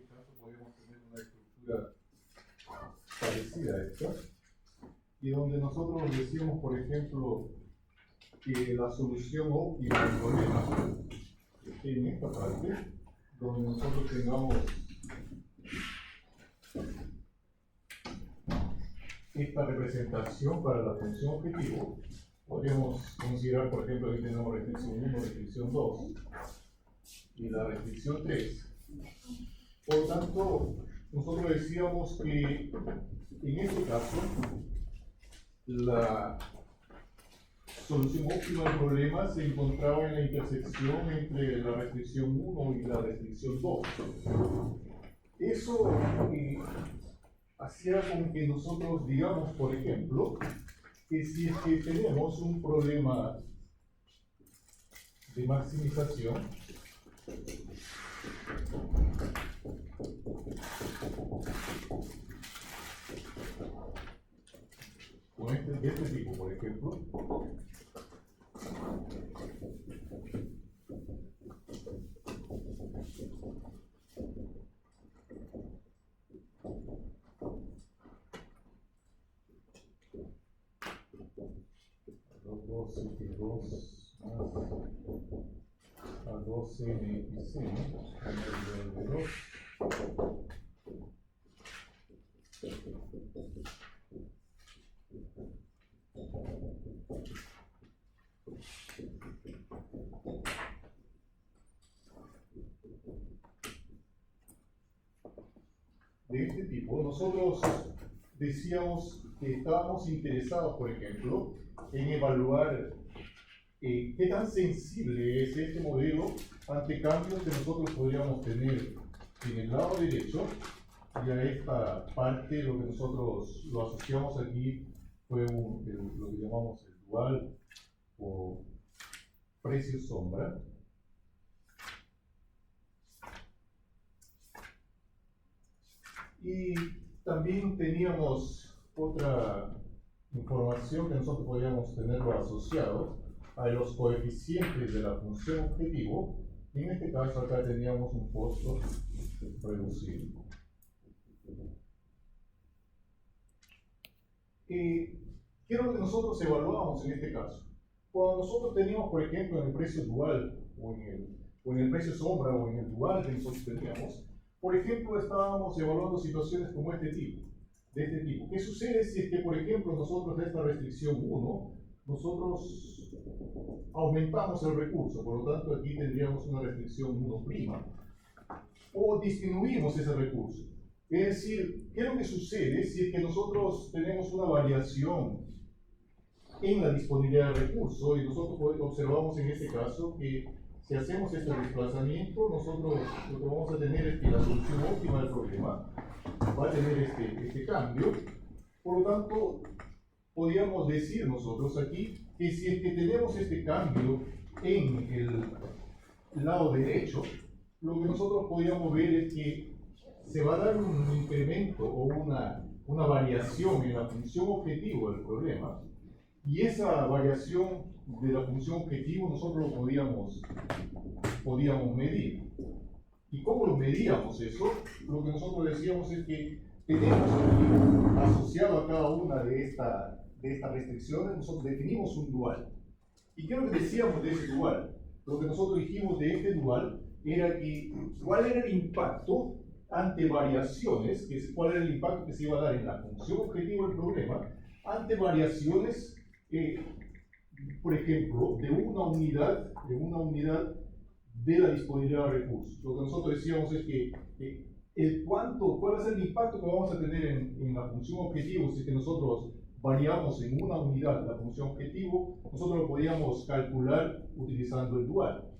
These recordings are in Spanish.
este caso podemos tener una estructura parecida a esta, y donde nosotros decíamos, por ejemplo, que la solución óptima del problema esté en esta parte, donde nosotros tengamos esta representación para la función objetivo. Podríamos considerar, por ejemplo, que tenemos restricción 1, restricción 2 y la restricción 3. Por lo tanto, nosotros decíamos que en este caso la solución óptima del problema se encontraba en la intersección entre la restricción 1 y la restricción 2. Eso hacía con que nosotros digamos, por ejemplo, que si es que tenemos un problema de maximización, de este tipo, por ejemplo, A2 más A2nxn de 2. De este tipo, nosotros decíamos que estábamos interesados, por ejemplo, en evaluar qué tan sensible es este modelo ante cambios que nosotros podríamos tener en el lado derecho, y a esta parte lo que nosotros lo asociamos aquí fue lo que llamamos el dual o precio sombra. Y también teníamos otra información que nosotros podíamos tenerlo asociado a los coeficientes de la función objetivo. En este caso acá teníamos un costo reducido. ¿Qué es lo que nosotros evaluamos en este caso? Cuando nosotros teníamos, por ejemplo, en el precio dual o en el precio sombra o en el dual que nosotros teníamos, por ejemplo, estábamos evaluando situaciones como de este tipo. ¿Qué sucede si es que, por ejemplo, nosotros de esta restricción 1, nosotros aumentamos el recurso? Por lo tanto, aquí tendríamos una restricción 1', o disminuimos ese recurso. Es decir, ¿qué es lo que sucede si es que nosotros tenemos una variación en la disponibilidad de recursos? Y nosotros observamos en este caso que si hacemos este desplazamiento, nosotros lo que vamos a tener es que la solución óptima del problema va a tener este cambio. Por lo tanto, podríamos decir nosotros aquí que si es que tenemos este cambio en el lado derecho, lo que nosotros podríamos ver es que se va a dar un incremento o una variación en la función objetivo del problema, y esa variación de la función objetivo nosotros lo podíamos medir. ¿Y cómo lo medíamos eso? Lo que nosotros decíamos es que tenemos aquí, asociado a cada una de estas restricciones, nosotros definimos un dual. ¿Y qué es lo que decíamos de ese dual? Lo que nosotros dijimos de este dual era que cuál era el impacto ante variaciones, cuál era el impacto que se iba a dar en la función objetivo del problema ante variaciones, por ejemplo, de una unidad de la disponibilidad de recursos. Lo que nosotros decíamos es que cuál va a ser el impacto que vamos a tener en la función objetivo si es que nosotros variamos en una unidad la función objetivo. Nosotros lo podíamos calcular utilizando el dual.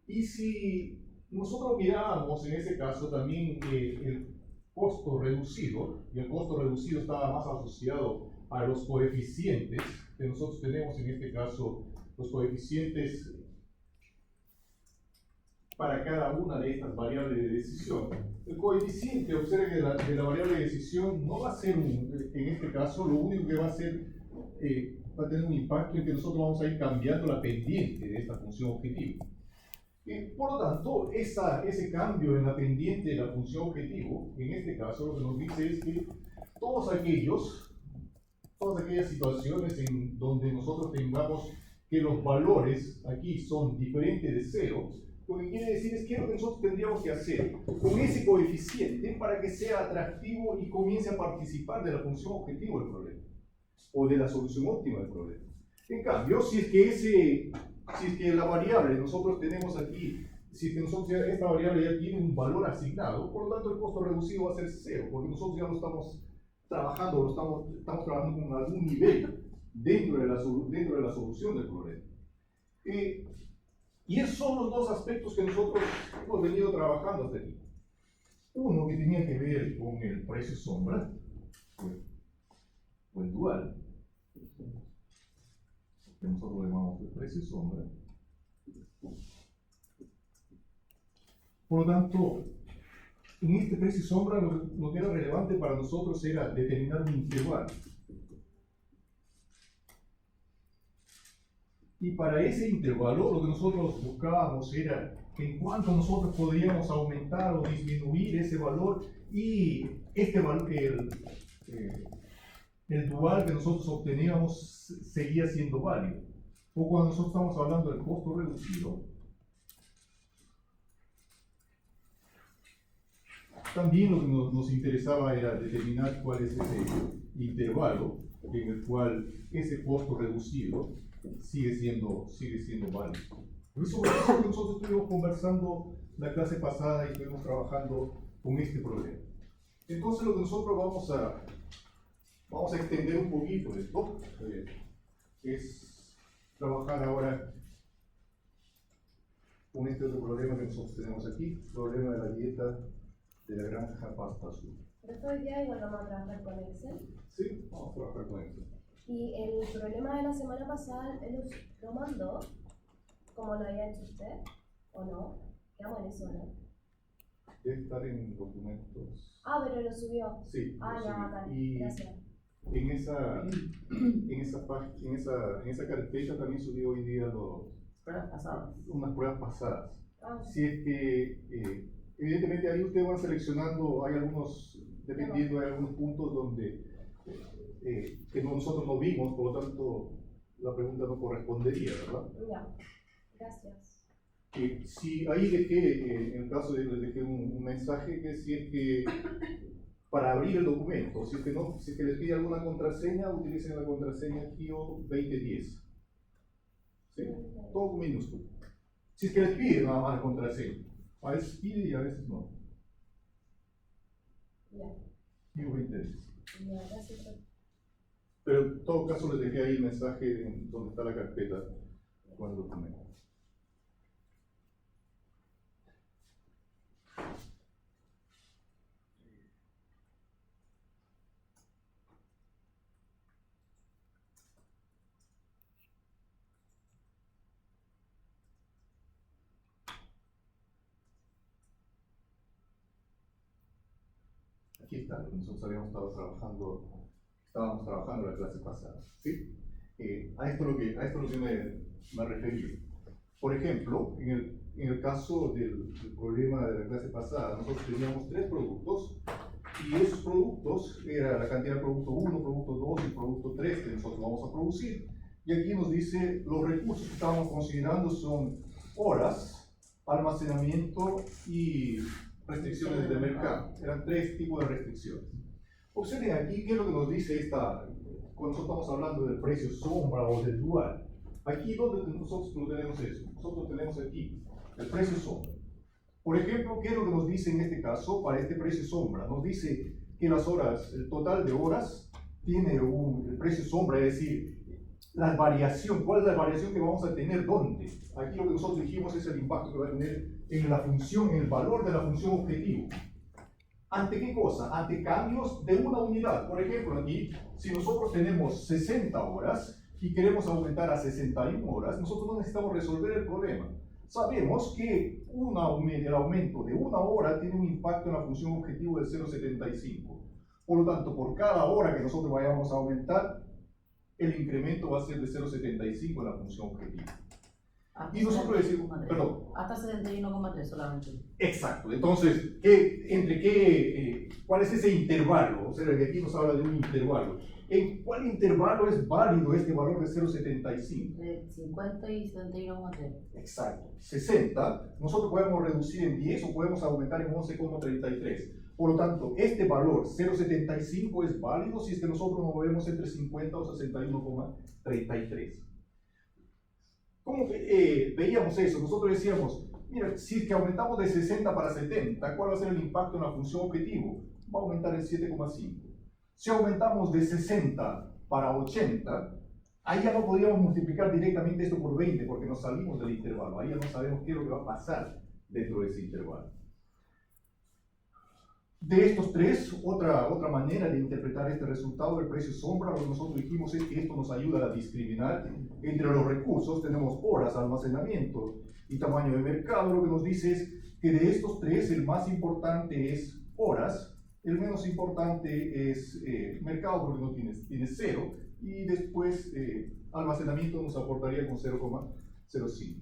Y si nosotros mirábamos en ese caso también el costo reducido, y el costo reducido estaba más asociado a los coeficientes que nosotros tenemos en este caso, los coeficientes para cada una de estas variables de decisión. El coeficiente, observe, de la variable de decisión no va a ser, en este caso, lo único que va a hacer, va a tener un impacto en que nosotros vamos a ir cambiando la pendiente de esta función objetivo. Por lo tanto, ese cambio en la pendiente de la función objetivo, en este caso lo que nos dice es que todas aquellas situaciones en donde nosotros tengamos que los valores aquí son diferentes de cero, lo que quiere decir es que lo que nosotros tendríamos que hacer con ese coeficiente para que sea atractivo y comience a participar de la función objetivo del problema, o de la solución óptima del problema. En cambio, si es que la variable nosotros tenemos aquí, si es que esta variable ya tiene un valor asignado, por lo tanto el costo reducido va a ser cero, porque nosotros ya lo estamos trabajando, estamos trabajando con algún nivel dentro de la solución del problema. Y esos son los dos aspectos que nosotros hemos venido trabajando hasta aquí. Uno que tenía que ver con el precio sombra, o el dual, que nosotros llamamos el precio sombra. Por lo tanto, en este precio sombra lo que era relevante para nosotros era determinar un intervalo. Y para ese intervalo lo que nosotros buscábamos era en cuánto nosotros podríamos aumentar o disminuir ese valor, y el dual que nosotros obteníamos seguía siendo válido. O cuando nosotros estamos hablando del costo reducido, también lo que nos interesaba era determinar cuál es ese intervalo en el cual ese costo reducido sigue siendo válido. Y sobre eso que nosotros estuvimos conversando la clase pasada y estuvimos trabajando con este problema. Entonces lo que nosotros vamos a extender un poquito esto, es trabajar ahora con este otro problema que nosotros tenemos aquí, el problema de la dieta de la granja Pasta Azul. Pero todo el día igual vamos a trabajar con Excel. Sí, vamos a trabajar con Excel. Y el problema de la semana pasada, él lo mandó, como lo había hecho usted, ¿o no? Quedamos en eso, ¿no? Debe estar en documentos. Ah, pero lo subió. Sí. Ah, ya, bacán. Gracias. En esa carpeta también subí hoy día unas pruebas pasadas. Ah, sí. Si es que, evidentemente ahí ustedes van seleccionando, hay algunos, dependiendo de algunos puntos donde que nosotros no vimos, por lo tanto la pregunta no correspondería, ¿verdad? Ya, gracias. Si ahí dejé, en el caso de les dejé un mensaje que si es que para abrir el documento, si es que les pide alguna contraseña, utilicen la contraseña KIO 2010. ¿Sí? Todo con minúsculo. Si es que les pide nada más la contraseña, a veces pide y a veces no. Ya. KIO 2010. Ya, gracias. Pero en todo caso les dejé ahí el mensaje donde está la carpeta con el documento. Aquí está lo que nosotros estábamos trabajando la clase pasada, ¿sí? A esto es lo que me referí. Por ejemplo, en el caso del problema de la clase pasada, nosotros teníamos 3 productos, y esos productos era la cantidad de producto 1, producto 2 y producto 3 que nosotros vamos a producir. Y aquí nos dice los recursos que estábamos considerando son horas, almacenamiento y restricciones de mercado. Eran 3 tipos de restricciones. Observen aquí qué es lo que nos dice cuando nosotros estamos hablando del precio sombra o del dual. Aquí donde nosotros no tenemos eso, nosotros tenemos aquí el precio sombra. Por ejemplo, ¿qué es lo que nos dice en este caso para este precio sombra? Nos dice que las horas, el total de horas tiene el precio sombra, es decir, la variación, ¿cuál es la variación que vamos a tener? ¿Dónde? Aquí lo que nosotros dijimos es el impacto que va a tener en la función, en el valor de la función objetivo. ¿Ante qué cosa? Ante cambios de una unidad. Por ejemplo, aquí, si nosotros tenemos 60 horas y queremos aumentar a 61 horas, nosotros no necesitamos resolver el problema. Sabemos que el aumento de 1 hora tiene un impacto en la función objetivo de 0,75. Por lo tanto, por cada hora que nosotros vayamos a aumentar, el incremento va a ser de 0,75 en la función objetiva. Hasta Y nosotros decimos, 71,3. perdón. Hasta 71,3 solamente. Exacto. Entonces, ¿cuál es ese intervalo? O sea, que aquí nos habla de un intervalo. ¿En cuál intervalo es válido este valor de 0,75? De 50 y 71,3. Exacto. 60, nosotros podemos reducir en 10 o podemos aumentar en 11,33. Por lo tanto, este valor 0,75 es válido si es que nosotros nos movemos entre 50 o 61,33. ¿Cómo veíamos eso? Nosotros decíamos, mira, si es que aumentamos de 60 para 70, ¿cuál va a ser el impacto en la función objetivo? Va a aumentar en 7,5. Si aumentamos de 60 para 80, ahí ya no podríamos multiplicar directamente esto por 20 porque nos salimos del intervalo. Ahí ya no sabemos qué es lo que va a pasar dentro de ese intervalo. De estos tres, otra manera de interpretar este resultado del precio sombra, lo que nosotros dijimos es que esto nos ayuda a discriminar entre los recursos. Tenemos horas, almacenamiento y tamaño de mercado. Lo que nos dice es que de estos tres, el más importante es horas, el menos importante es mercado porque no tiene 0, y después almacenamiento nos aportaría con 0,05.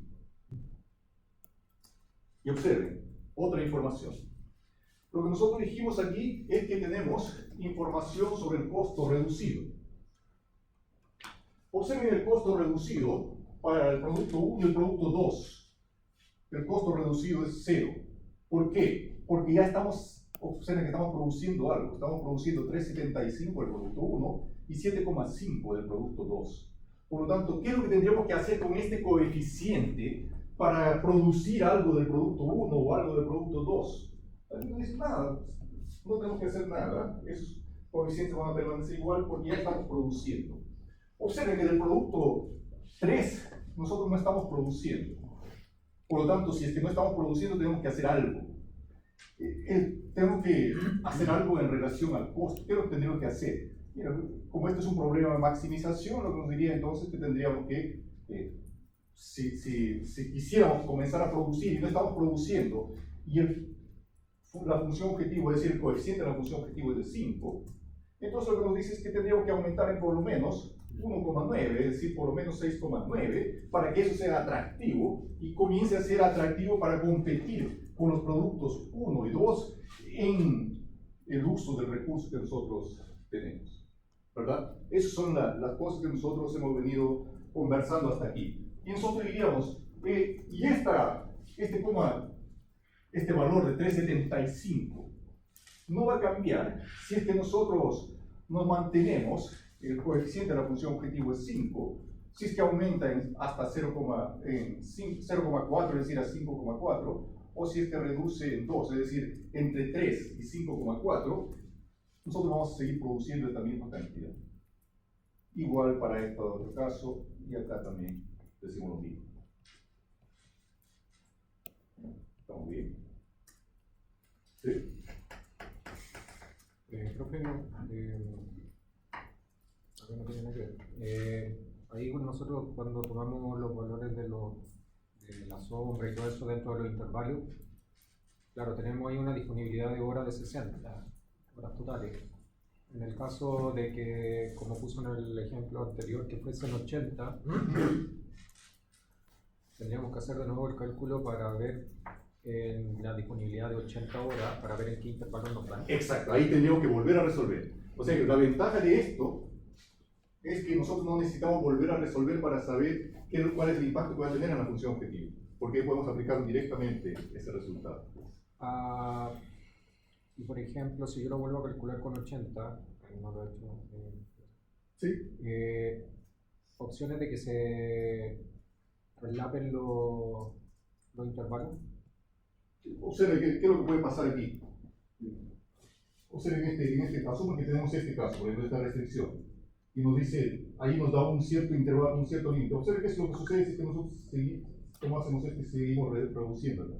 Y observen, otra información. Lo que nosotros dijimos aquí es que tenemos información sobre el costo reducido. Observen el costo reducido para el producto 1 y el producto 2. El costo reducido es 0. ¿Por qué? Porque ya observen que estamos produciendo algo. Estamos produciendo 3,75 del producto 1 y 7,5 del producto 2. Por lo tanto, ¿qué es lo que tendríamos que hacer con este coeficiente para producir algo del producto 1 o algo del producto 2? No dice nada, no tenemos que hacer nada, esos coeficientes van a permanecer igual porque ya estamos produciendo. Observen que del producto 3 nosotros no estamos produciendo. Por lo tanto, si es que no estamos produciendo, tenemos que hacer algo. Tenemos que hacer algo en relación al costo. ¿Qué es lo que tendríamos que hacer? Mira, como este es un problema de maximización, lo que nos diría entonces que tendríamos que, si quisiéramos comenzar a producir y no estamos produciendo, y la función objetivo, es decir, el coeficiente de la función objetivo es de 5, entonces lo que nos dice es que tendríamos que aumentar en por lo menos 1,9, es decir, por lo menos 6,9, para que eso sea atractivo y comience a ser atractivo para competir con los productos 1 y 2 en el uso del recurso que nosotros tenemos, ¿verdad? Esas son las cosas que nosotros hemos venido conversando hasta aquí. Y nosotros diríamos, y este valor de 3,75 no va a cambiar si es que nosotros nos mantenemos, el coeficiente de la función objetivo es 5, si es que aumenta hasta 0,4, es decir, a 5,4, o si es que reduce en 2, es decir, entre 3 y 5,4, nosotros vamos a seguir produciendo esta misma cantidad. Igual para este otro caso, y acá también decimos lo mismo. ¿Estamos bien? Sí. Profe, acá no tiene nada que ver. Ahí nosotros cuando tomamos los valores de la sombra y todo eso dentro de los intervalos, claro, tenemos ahí una disponibilidad de horas de 60 horas totales. En el caso de que, como puso en el ejemplo anterior, que fuesen 80, tendríamos que hacer de nuevo el cálculo para ver en la disponibilidad de 80 horas, para ver en qué intervalo nos dan. Exacto, ahí tendríamos que volver a resolver. O sea que la ventaja de esto es que nosotros no necesitamos volver a resolver para saber cuál es el impacto que va a tener en la función objetivo, porque ahí podemos aplicar directamente ese resultado. Y por ejemplo, si yo lo vuelvo a calcular con 80, no lo he hecho, ¿Sí? opciones de que se relapen los intervalos. Observe qué es lo que puede pasar aquí. Observe en este caso, porque tenemos este caso, por ejemplo, esta restricción, y nos dice, ahí nos da un cierto intervalo, un cierto límite. Observe que es lo que sucede si que nosotros ¿cómo hacemos esto y seguimos reproduciéndolo?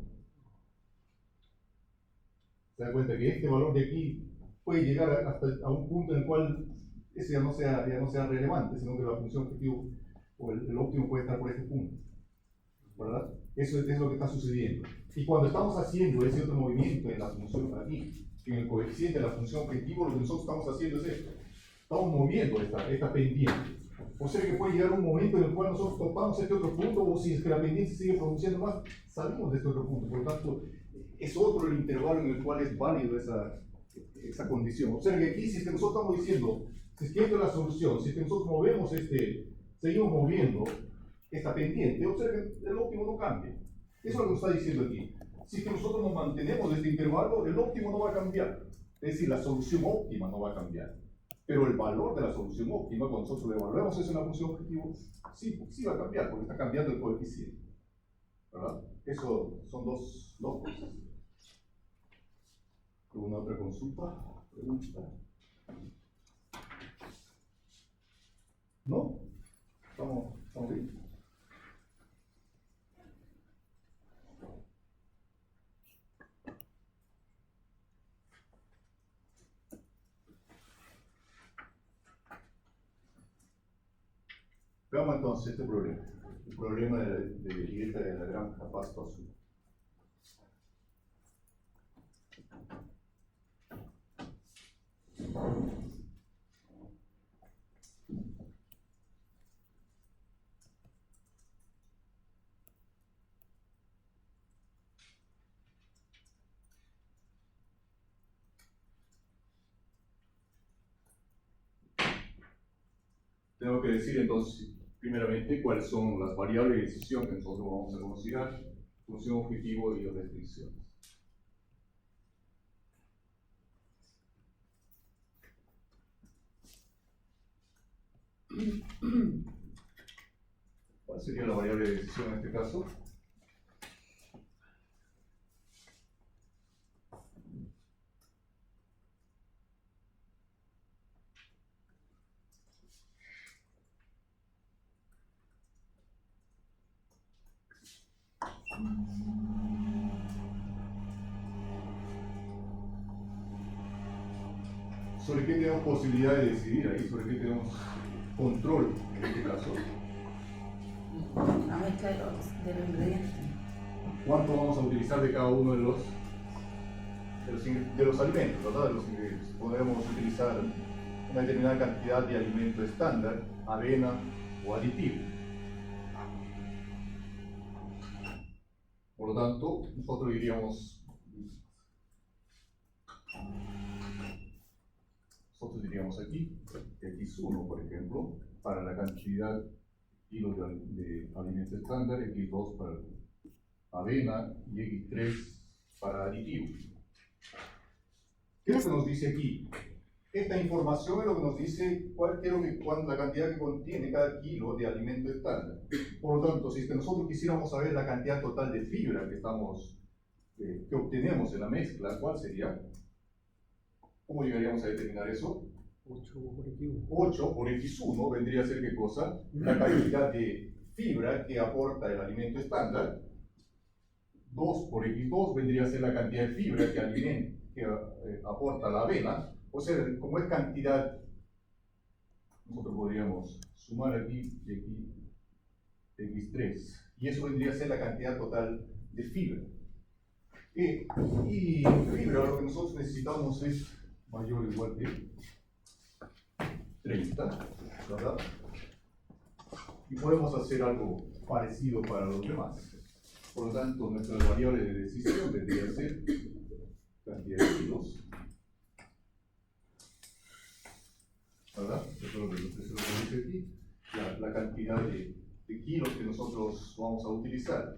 Se da cuenta que este valor de aquí puede llegar hasta a un punto en el cual ese ya no sea relevante, sino que la función objetivo o el óptimo puede estar por este punto, ¿verdad? Eso es lo que está sucediendo. Y cuando estamos haciendo ese otro movimiento en la función aquí, en el coeficiente de la función objetivo, lo que nosotros estamos haciendo es esto. Estamos moviendo esta pendiente. O sea que puede llegar un momento en el cual nosotros topamos este otro punto, o si es que la pendiente sigue pronunciando más, salimos de este otro punto. Por lo tanto, es otro el intervalo en el cual es válido esa condición. O sea que aquí, si es que nosotros estamos diciendo, si es que esta es la solución, si es que nosotros movemos seguimos moviendo esta pendiente, o sea que el óptimo no cambia. Eso es lo que nos está diciendo aquí. Si es que nosotros nos mantenemos en este intervalo, el óptimo no va a cambiar. Es decir, la solución óptima no va a cambiar. Pero el valor de la solución óptima, cuando nosotros lo evaluamos eso en la función objetivo, sí va a cambiar, porque está cambiando el coeficiente. ¿Verdad? Eso son dos cosas. ¿Alguna otra consulta? ¿Pregunta? ¿No? ¿Estamos bien? Veamos entonces este problema. El problema de dieta de la granja Pasto Azul. Tengo que decir entonces, primeramente, cuáles son las variables de decisión que nosotros vamos a considerar, función objetivo y restricciones. ¿Cuál sería la variable de decisión en este caso? ¿Sobre qué tenemos posibilidad de decidir ahí? ¿Sobre qué tenemos control en este caso? La mezcla de los ingredientes. ¿Cuánto vamos a utilizar de cada uno de los alimentos, ¿verdad? De los ingredientes. Podemos utilizar una determinada cantidad de alimento estándar, avena o aditivo. Por lo tanto, nosotros diríamos aquí, que X1, por ejemplo, para la cantidad de kilos de alimento estándar, X2 para avena y X3 para aditivo. ¿Qué es lo que nos dice aquí? Esta información es lo que nos dice la cantidad que contiene cada kilo de alimento estándar. Por lo tanto, si es que nosotros quisiéramos saber la cantidad total de fibra que obtenemos en la mezcla, ¿cuál sería? ¿Cómo llegaríamos a determinar eso? 8 por X1. 8 por X1 vendría a ser ¿qué cosa? La cantidad de fibra que aporta el alimento estándar. 2 por X2 vendría a ser la cantidad de fibra que aporta la avena. O sea, como es cantidad, nosotros podríamos sumar aquí y aquí X3. Y eso vendría a ser la cantidad total de fibra. Y fibra, lo que nosotros necesitamos es mayor o igual que 30, ¿verdad? Y podemos hacer algo parecido para los demás. Por lo tanto, nuestra variable de decisión vendría a ser cantidad de kilos, ¿verdad? Eso es lo que dice aquí. La cantidad de kilos que nosotros vamos a utilizar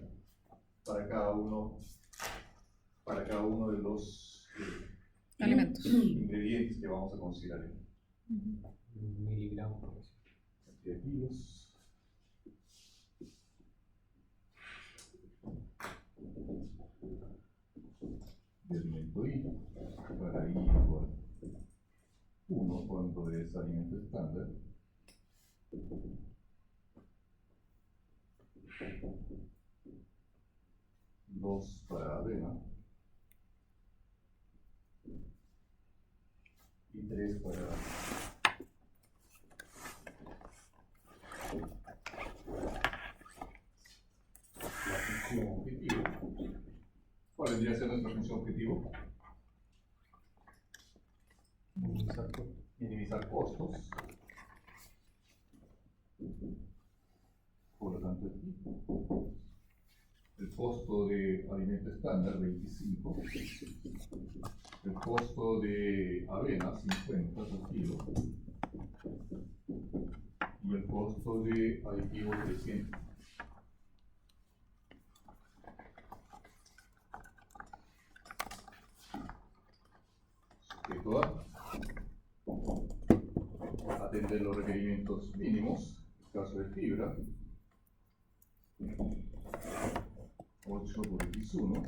para cada uno de los Alimentos. ingredientes que vamos a considerar aquí. Miligramos por vez. Cantidad de kilos. De alimento I, para I igual 1 cuando es alimento estándar. Dos para avena. Y 3 para la función objetivo. ¿Cuál vendría a ser nuestra función objetivo? Minimizar costos. Por lo tanto, aquí, el costo de alimento estándar, 25. El costo de avena, 50 por kilo. Y el costo de aditivo, 300. Sujeto a atender los requerimientos mínimos, en caso de fibra, 8 por X1,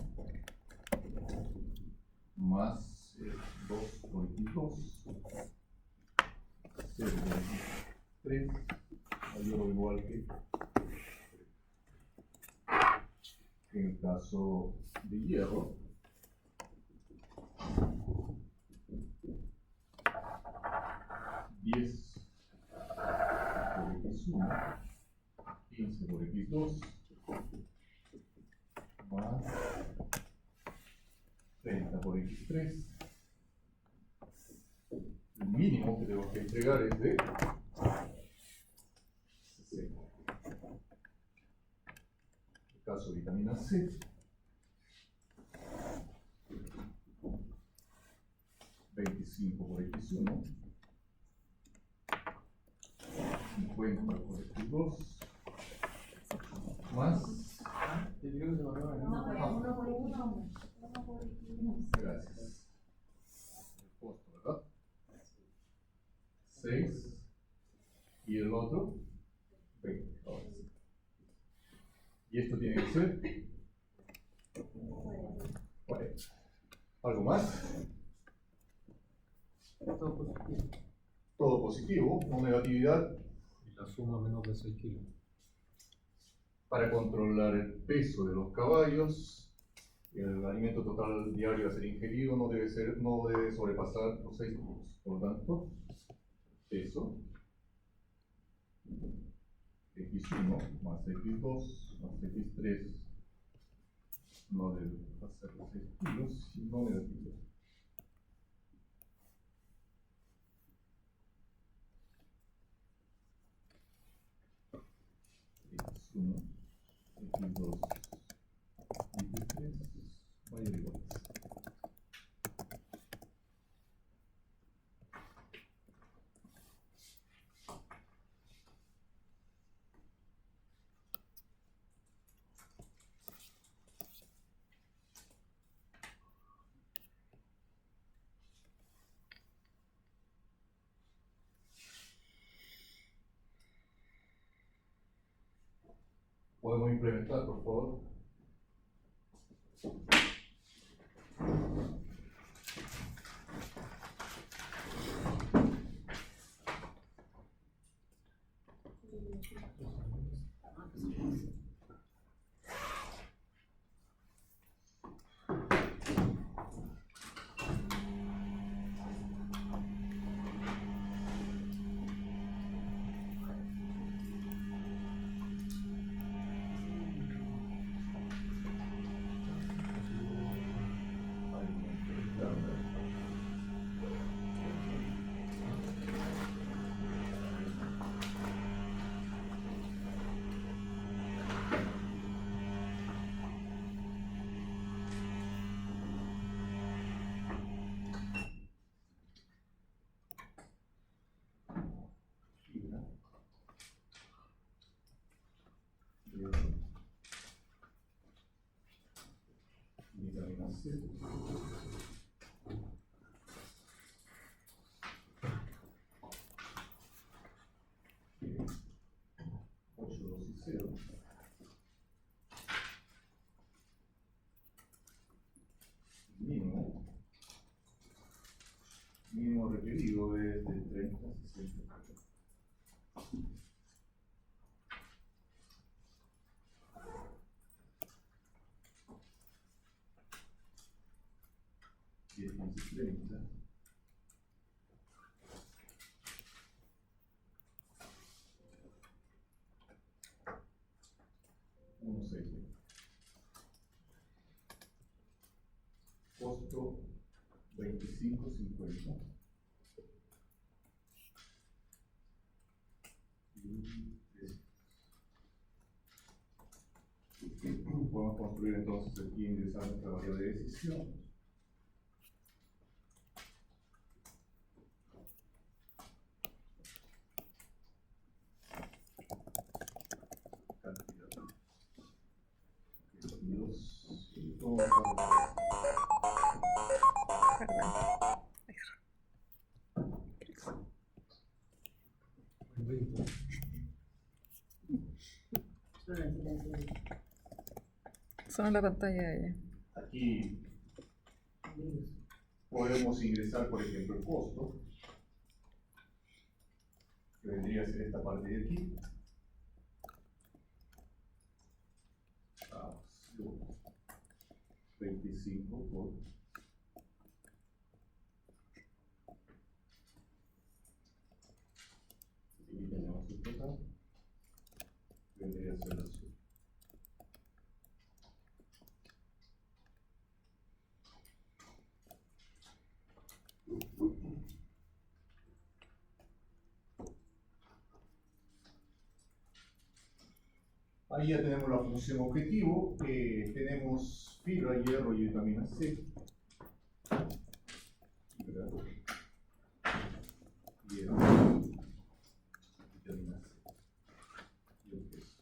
más 2 por X2, 0 por X3, mayor o igual que en el caso de hierro, 10 por X1, 15 por X2, más 30 por X3. El mínimo que tengo que entregar es de 60. El caso de vitamina C, 25 por X1, 50 por X2, más. Gracias. El costo, ¿verdad? 6 y el otro 20. Ahora sí. Y esto tiene que ser 40. ¿Algo más? Todo positivo, no negatividad. Y la suma menos de 6 kilos. Para controlar el peso de los caballos, el alimento total diario a ser ingerido no debe sobrepasar los 6 kilos. Por lo tanto, peso X1 más X2 más X3 no debe pasar los 6 kilos y no negativo. X1, X2, X3 mayor o igual. Podemos implementar, por favor. Vitamina C. 8, 2 y 0. Mínimo requerido es de 30 a 60. Y el 30. 1,6. Costo 25,50. construir entonces aquí, ingresar nuestra variable de decisión. Cantidad. Y todo Solo necesita decir Solo la pantalla de ella. aquí virus. podemos ingresar, por ejemplo, el costo, que vendría a ser esta parte de aquí. Ah, 25 por y tenemos el total, vendría a ser la suma. Ahí ya tenemos la función objetivo, tenemos fibra, hierro y vitamina C. Fibra, hierro, vitamina C. Y el queso.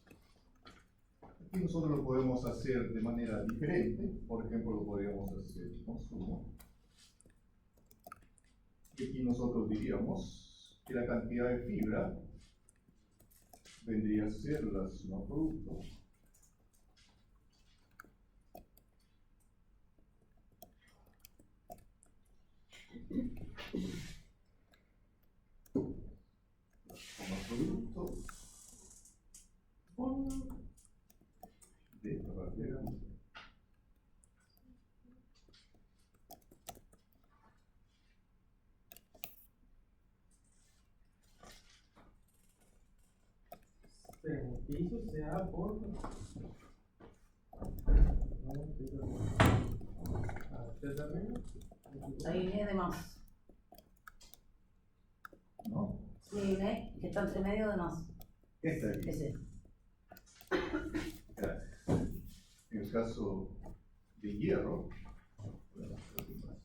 Aquí nosotros lo podemos hacer de manera diferente, por ejemplo lo podríamos hacer consumo. Y aquí nosotros diríamos que la cantidad de fibra vendría a ser la suma producto de esta parte de grande. ¿Qué hizo sea por? Ahí viene de más. ¿No? Sí, viene que está entre medio de más. Esta de aquí. Ese. Gracias. En el caso de hierro, podemos hacer más.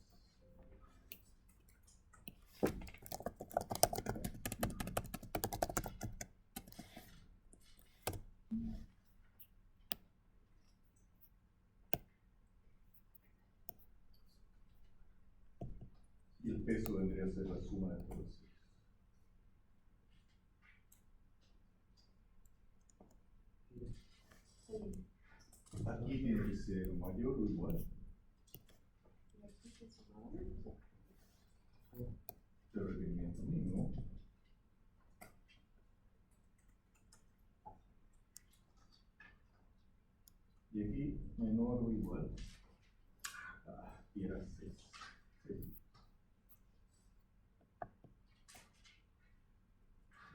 Y el peso vendría a ser la suma de todos. Aquí tiene que ser mayor o igual. El requerimiento mínimo. Y aquí menor o igual. Y era 6.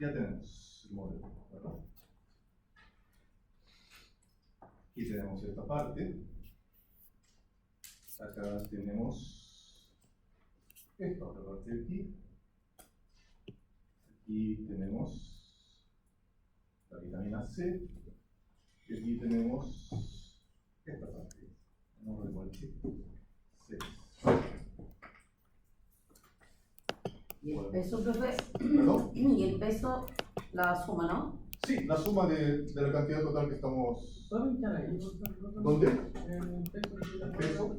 Ya tenemos el modelo, ¿verdad? Aquí tenemos esta parte. Acá tenemos esta otra parte de aquí. Aquí tenemos la vitamina C. Y aquí tenemos esta parte. No lo igual que C. Y el peso, profe. ¿Perdón? Y el peso, la suma, ¿no? Sí, la suma de la cantidad total que estamos. ¿Puedo pinchar ahí? ¿Dónde? El texto de la ¿Peso?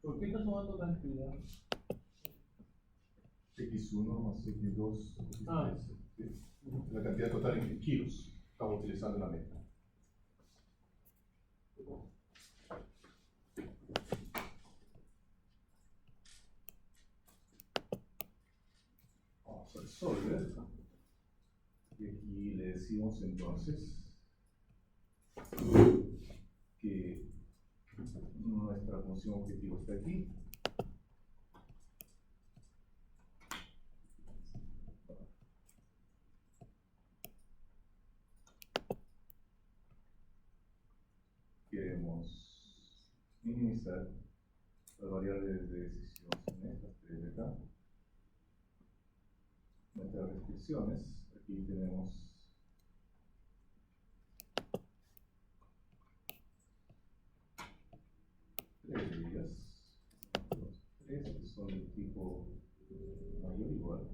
¿Por qué está sumando cantidad? X1 más X2, X3. Ah. Sí. La cantidad total en kilos. Estamos utilizando la meta. Vamos a resolver. Y aquí le decimos entonces que nuestra función objetivo está aquí. Queremos minimizar las variables de decisión en estas tres de acá. nuestras restricciones. Aquí tenemos tres de ellas. Los tres que son del tipo mayor o igual.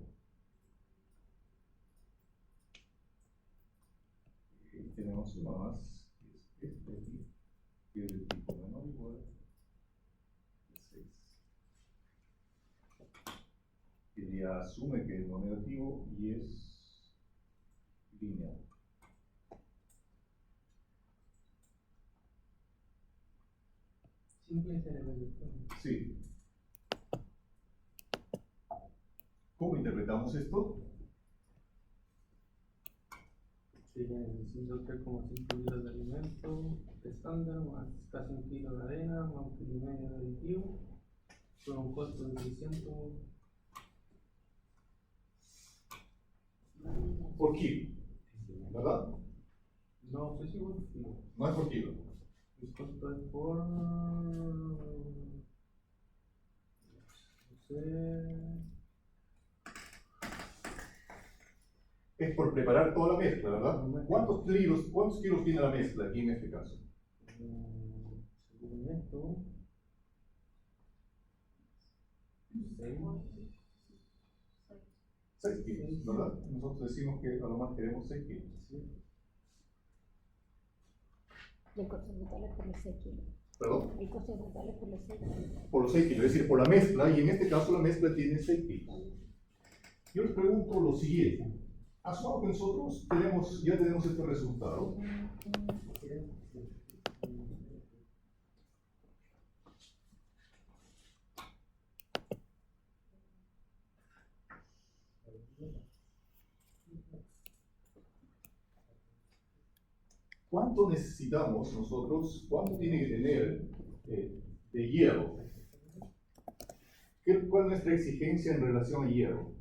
Y tenemos una más, que es este aquí, que es del tipo menor o igual. 6. Que ya asume que es no negativo y es lineal. Simple ser el Sí. ¿Cómo interpretamos esto? sería el 103,5 libras de alimento estándar más casi 1 kilo de arena más 1,5 kg de aditivo con un costo de 600 Por kilo, ¿verdad? no estoy seguro kilo. No es por kilo. El costo es por no sé Es por preparar toda la mezcla, ¿verdad? ¿Cuántos kilos tiene la mezcla aquí en este caso? según esto 6 kilos, ¿verdad? Nosotros decimos que a lo más queremos 6 kilos. Y el costo total es por los 6 kilos. ¿Perdón? El costo total es por los 6 kilos. Por los 6 kilos, es decir, por la mezcla, y en este caso la mezcla tiene 6 kilos. Yo les pregunto lo siguiente. Asumamos que nosotros ya tenemos este resultado. ¿Cuánto necesitamos nosotros? ¿Cuánto tiene que tener de hierro? ¿Cuál es nuestra exigencia en relación a hierro?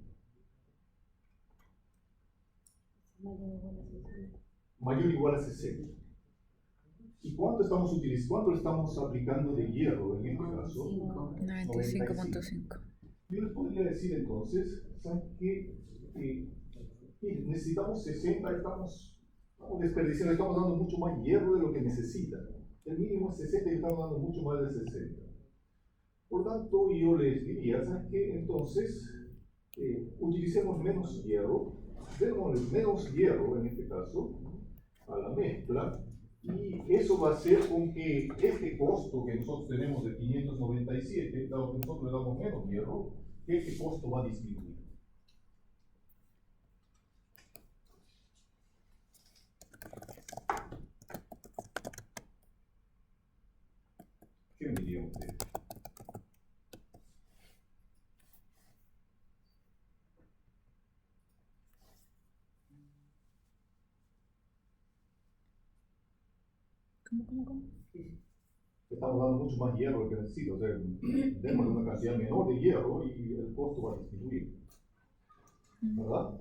Mayor o igual a 60. ¿Y cuánto estamos utilizando? ¿Cuánto estamos aplicando de hierro en este caso? 95.5. Yo les podría decir entonces, ¿saben qué? Necesitamos 60, estamos desperdiciando, estamos dando mucho más hierro de lo que necesita. El mínimo es 60 y estamos dando mucho más de 60. Por tanto, yo les diría, ¿saben qué? Entonces, utilicemos menos hierro, démosle menos hierro en este caso a la mezcla, y eso va a hacer con que este costo que nosotros tenemos de 597, dado que nosotros le damos menos hierro, este costo va a disminuir. ¿Qué me dirían ustedes? ¿Cómo? Estamos dando mucho más hierro del que necesito, o sea, démosle una cantidad menor de hierro y el costo va a disminuir, ¿verdad?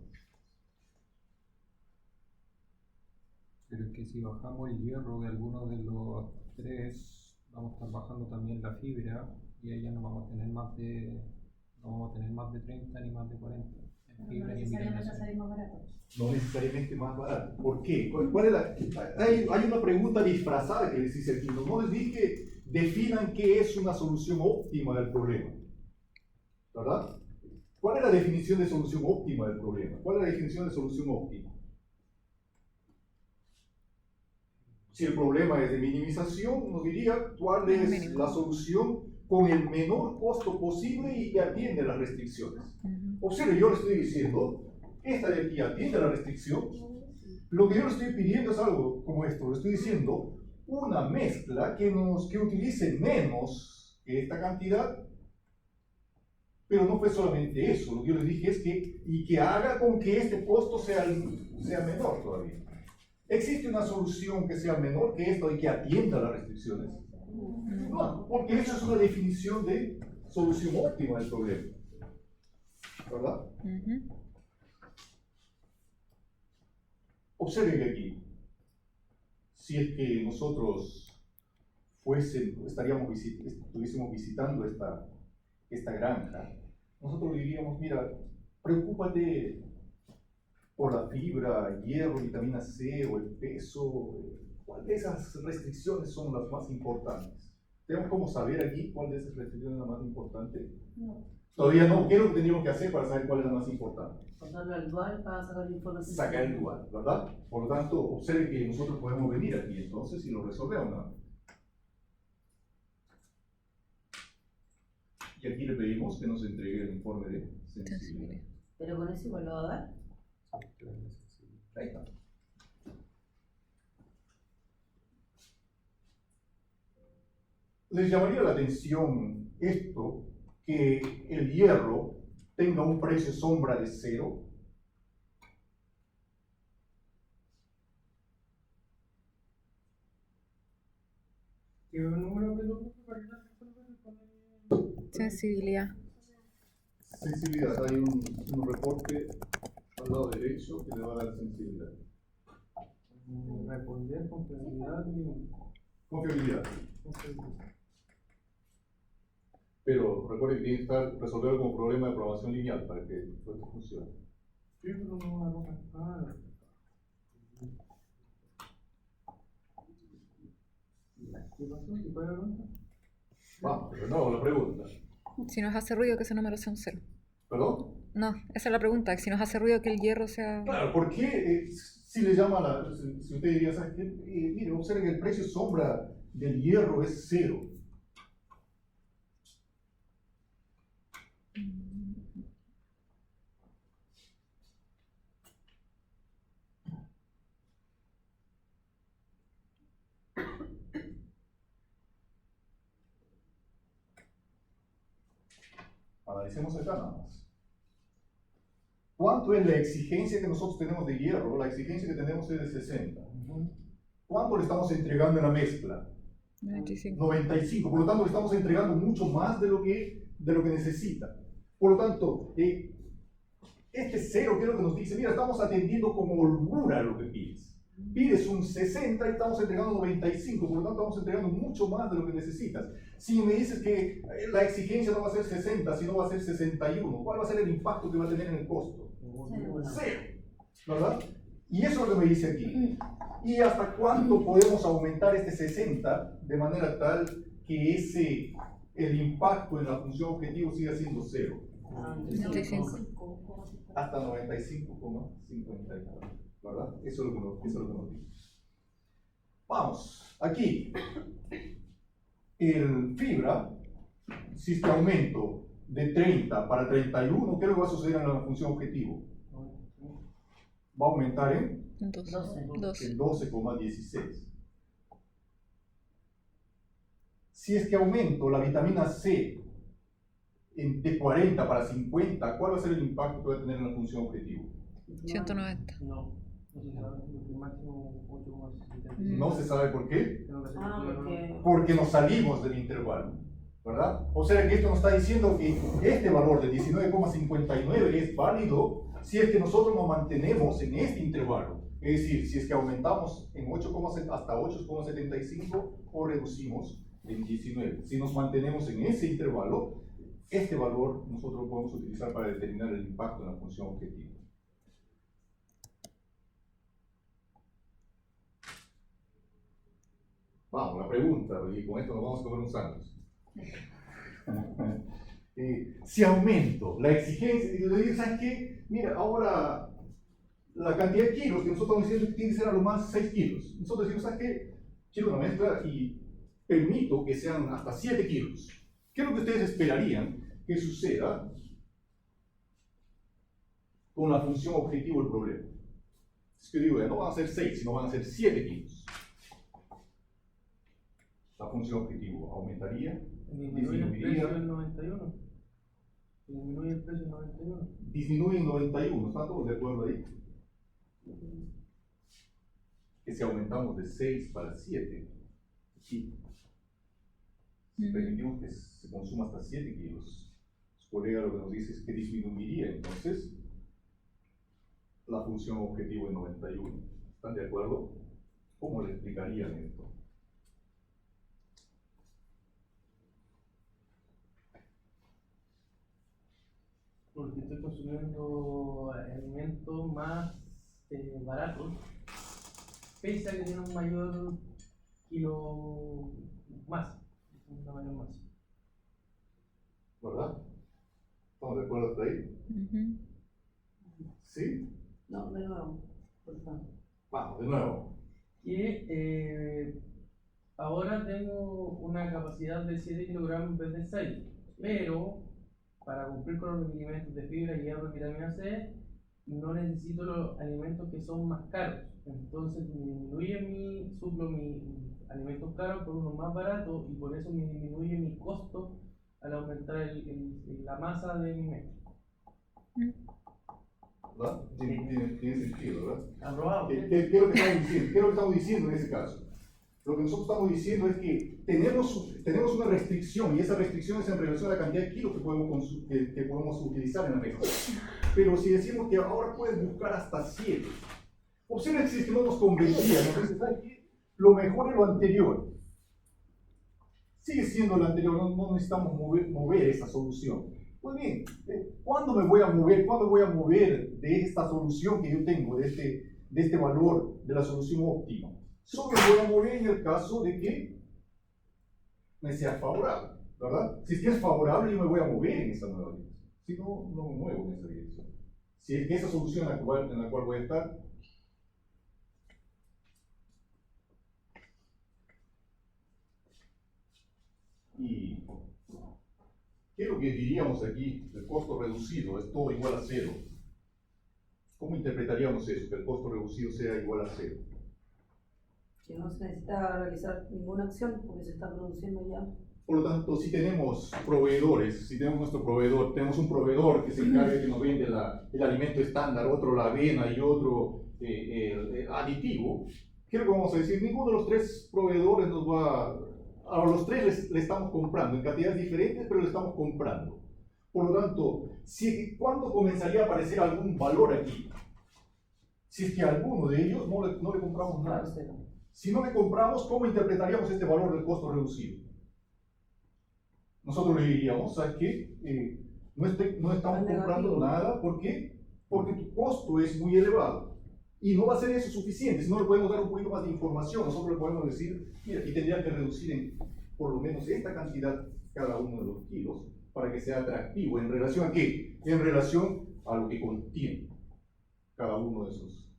Pero es que si bajamos el hierro de alguno de los tres, vamos a estar bajando también la fibra y ahí ya no vamos a tener más de 30 ni más de 40 en fibra ni en vitamina. Más barato. No necesariamente más barato. ¿Por qué? ¿Cuál es hay una pregunta disfrazada que les hice aquí. No les dije, definan qué es una solución óptima del problema. ¿Verdad? ¿Cuál es la definición de solución óptima del problema? ¿Cuál es la definición de solución óptima? Si el problema es de minimización, nos diría cuál es la solución con el menor costo posible y que atiende las restricciones. Observe, yo le estoy diciendo, esta de aquí atiende la restricción. Lo que yo le estoy pidiendo es algo como esto. Le estoy diciendo una mezcla que utilice menos que esta cantidad, pero no fue solamente eso. Lo que yo les dije es que haga con que este costo sea menor todavía. ¿Existe una solución que sea menor que esto y que atienda las restricciones? No, porque eso es una definición de solución óptima del problema. ¿Verdad? Observen aquí, si es que nosotros estuviésemos visitando esta granja, nosotros diríamos, mira, preocúpate por la fibra, hierro, vitamina C o el peso? ¿Cuál de esas restricciones son las más importantes? ¿Tenemos cómo saber aquí cuál de esas restricciones es la más importante? No. Todavía no. ¿Qué es lo que tendríamos que hacer para saber cuál es la más importante? Pasarlo al dual para sacar la información. Sacar el dual, ¿verdad? Por lo tanto, observe que nosotros podemos venir aquí entonces y lo resolvemos, ¿no? Y aquí le pedimos que nos entregue el informe de sensibilidad. Pero con eso igual lo va a dar. Ahí está. Les llamaría la atención esto, que el hierro tenga un precio sombra de 0. ¿Qué número que tú para resolver Sensibilidad. Sensibilidad, hay un reporte al lado derecho que le va a dar sensibilidad. responder con fiabilidad y Confiabilidad. confiabilidad? Pero recuerden que tiene que estar resolverlo como problema de programación lineal para que esto funcione. Sí, pero no una roja. ¿Qué pasó? ¿Qué fue la pregunta? Vamos, de nuevo la pregunta. Si nos hace ruido que ese número sea un 0. ¿Perdón? No, esa es la pregunta. Si nos hace ruido que el hierro sea... Claro, ¿por qué si le llama si usted diría, ¿sabes qué? Mire, observe que el precio sombra del hierro es 0. Analicemos acá nada más. ¿Cuánto es la exigencia que nosotros tenemos de hierro? La exigencia que tenemos es de 60. ¿Cuánto le estamos entregando en la mezcla? 95. 95. Por lo tanto, le estamos entregando mucho más de lo que necesita. Por lo tanto, este 0, ¿qué es lo que nos dice? Mira, estamos atendiendo con holgura lo que pides. Pides un 60 y estamos entregando 95, por lo tanto estamos entregando mucho más de lo que necesitas. Si me dices que la exigencia no va a ser 60, sino va a ser 61, ¿cuál va a ser el impacto que va a tener en el costo? 0, ¿verdad? Y eso es lo que me dice aquí. ¿Y hasta cuánto podemos aumentar este 60 de manera tal que el impacto en la función objetivo siga siendo 0? 95. Hasta 95,54, ¿verdad? Eso es lo que nos dice. Vamos, aquí, el fibra, si este aumento de 30 para 31, ¿qué es lo que va a suceder en la función objetivo? Va a aumentar en 12. en 12,16. Si es que aumento la vitamina C de 40 para 50, ¿cuál va a ser el impacto que va a tener en la función objetivo? 190. No, no se sabe, el máximo 8,75. No se sabe por qué. Tengo que hacer Ah, el porque... Porque nos salimos del intervalo, ¿verdad? O sea que esto nos está diciendo que este valor de 19,59 es válido si es que nosotros nos mantenemos en este intervalo. Es decir, si es que aumentamos en 8, hasta 8,75 o reducimos en 19. Si nos mantenemos en ese intervalo, este valor nosotros lo podemos utilizar para determinar el impacto en la función objetivo. Vamos, la pregunta, y con esto nos vamos a comer un sándwich. Si aumento la exigencia, y le digo, ¿sabes qué? Mira, ahora la cantidad de kilos que nosotros estamos diciendo que tiene que ser a lo más 6 kilos. Nosotros decimos, ¿sabes qué? Quiero una mezcla y permito que sean hasta 7 kilos. ¿Qué es lo que ustedes esperarían que suceda con la función objetivo del problema? Es que digo, ya no van a ser 6, sino van a ser 7 kilos. La función objetivo aumentaría, Disminuye el disminuiría, precio del 91. Disminuye el precio del 91. disminuye en 91. ¿Están todos de acuerdo ahí? Que si aumentamos de 6 para 7, sí. Si permitimos que se consuma hasta 7 kilos, su colega lo que nos dice es que disminuiría entonces la función objetivo en 91. ¿Están de acuerdo? ¿Cómo le explicarían esto? Porque estoy consumiendo alimentos más baratos, pese a que tiene un mayor kilo masa, una mayor masa. ¿Verdad? ¿Estamos de acuerdo hasta ahí? Ujú. ¿Sí? No, de nuevo, por favor. Vamos, de nuevo. Que ahora tengo una capacidad de 7 kilogramos en vez de 6, pero para cumplir con los requerimientos de fibra, hierro y vitamina C, no necesito los alimentos que son más caros. Entonces suplo mis alimentos caros por unos más baratos y por eso me disminuye mi costo al aumentar la masa de mi mecha. ¿Verdad? Tiene sentido, ¿verdad? Aprobado. ¿Qué es lo que estamos diciendo? ¿Qué es lo que estamos diciendo en ese caso? Lo que nosotros estamos diciendo es que tenemos una restricción y esa restricción es en relación a la cantidad de kilos que podemos utilizar en la mezcla. Pero si decimos que ahora puedes buscar hasta 7, opciones que no nos convencían, entonces ¿sabes qué? Lo mejor es lo anterior. Sigue siendo lo anterior, no necesitamos mover esa solución. Pues bien, ¿cuándo me voy a mover? ¿Cuándo voy a mover de esta solución que yo tengo, de este valor de la solución óptima? Solo me voy a mover en el caso de que me sea favorable, ¿verdad? Si es que es favorable, yo me voy a mover en esa nueva dirección. Si no, no me muevo en esa dirección. Si es que esa solución en la cual voy a estar y ¿qué es lo que diríamos aquí? El costo reducido es todo igual a 0. ¿Cómo interpretaríamos eso? Que el costo reducido sea igual a 0. Que no se necesita realizar ninguna acción porque se está produciendo ya. Por lo tanto, si tenemos proveedores, si tenemos nuestro proveedor, tenemos un proveedor que se encarga de que nos vende el alimento estándar, otro la avena y otro el aditivo, ¿qué es lo que vamos a decir? Ninguno de los tres proveedores nos va a los tres le estamos comprando en cantidades diferentes, pero le estamos comprando. Por lo tanto, ¿cuándo comenzaría a aparecer algún valor aquí? Si es que a alguno de ellos no le compramos nada. Si no le compramos, ¿cómo interpretaríamos este valor del costo reducido? Nosotros le diríamos, ¿sabes qué? No estamos comprando nada, ¿por qué? Porque tu costo es muy elevado. Y no va a ser eso suficiente, si no le podemos dar un poquito más de información, nosotros le podemos decir, mira, aquí tendría que reducir en por lo menos esta cantidad cada uno de los kilos para que sea atractivo. ¿En relación a qué? En relación a lo que contiene cada uno de esos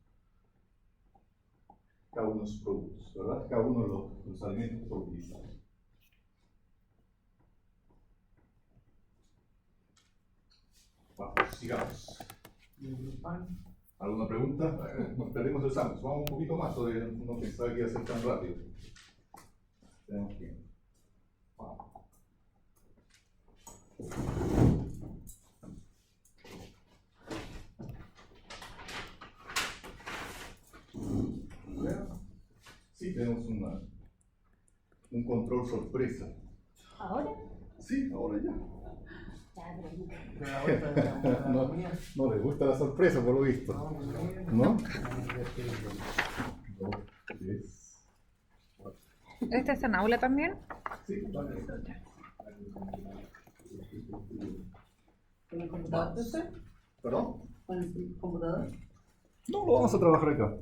productos, ¿verdad? Cada uno de los alimentos que utilizamos. Vamos, sigamos. ¿Alguna pregunta? Nos perdemos el sándwich. Vamos un poquito más, no pensaba que iba a ser tan rápido. Tenemos que... Vamos. Sí, tenemos un control sorpresa. ¿Ahora? Sí, ahora ya. Ya, No les gusta la sorpresa, por lo visto. ¿No? 2, 3, 4. ¿Este está en aula también? Sí, vale. ¿Con el computador, profesor? ¿Perdón? ¿Con el computador? No, lo vamos a trabajar acá.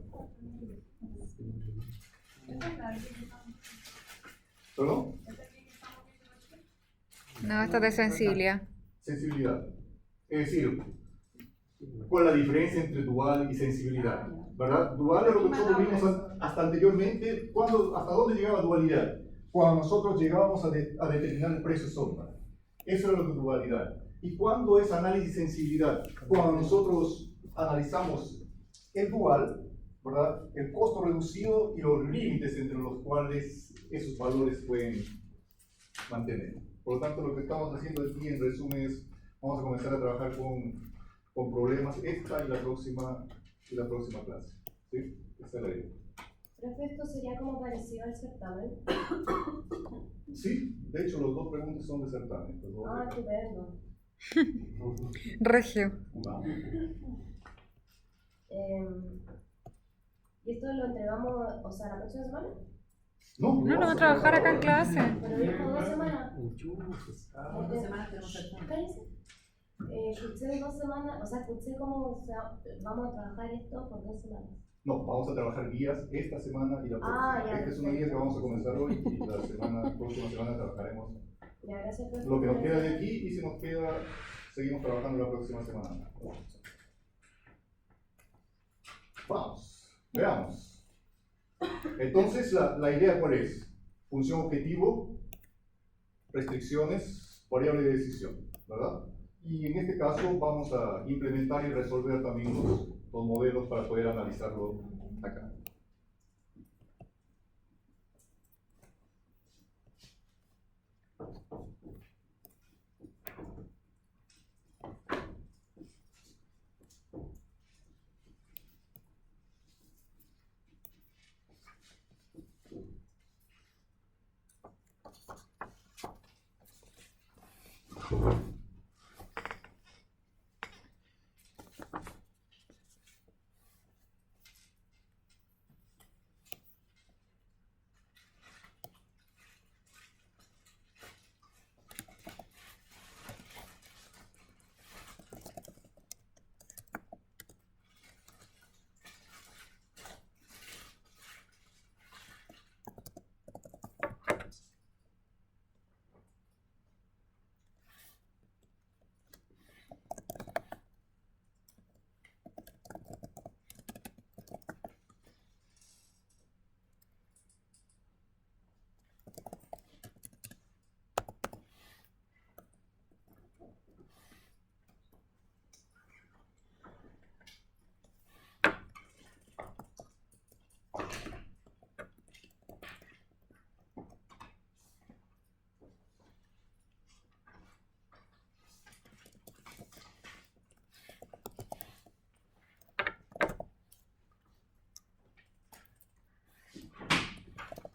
¿Perdón? No, esto es de sensibilidad. Sensibilidad. Es decir, ¿cuál es la diferencia entre dual y sensibilidad? ¿Verdad? Dual es lo que nosotros vimos hasta anteriormente. ¿Hasta dónde llegaba dualidad? Cuando nosotros llegábamos a determinar el precio sombra. Eso era lo que es dualidad. ¿Y cuándo es análisis sensibilidad? Cuando nosotros analizamos el dual, ¿verdad? El costo reducido y los límites entre los cuales esos valores pueden mantener. Por lo tanto, lo que estamos haciendo aquí en resumen es, vamos a comenzar a trabajar con problemas esta y la próxima clase. ¿Sí? Esta es la idea. Profe, ¿esto sería como parecido al certamen? Sí, de hecho, las dos preguntas son de certamen. Ah, estupendo. Regio. Vamos. ¿Y esto lo entregamos, o sea, la próxima semana? No, lo vamos a trabajar acá en clase. Pero dijo 2 semanas. En 2 semanas tenemos certamen. Cállense. Escuché 2 semanas, o sea, escuché cómo vamos a trabajar esto por 2 semanas. No, vamos a trabajar guías esta semana y la próxima. Ya, Esta es una guía que vamos a comenzar hoy y la próxima semana trabajaremos Ya, gracias, profe. lo que nos queda de aquí y si nos queda, seguimos trabajando la próxima semana. Vamos, veamos. Entonces, la idea ¿cuál es? Función objetivo, restricciones, variable de decisión, ¿verdad? Y en este caso vamos a implementar y resolver también los modelos para poder analizarlo acá.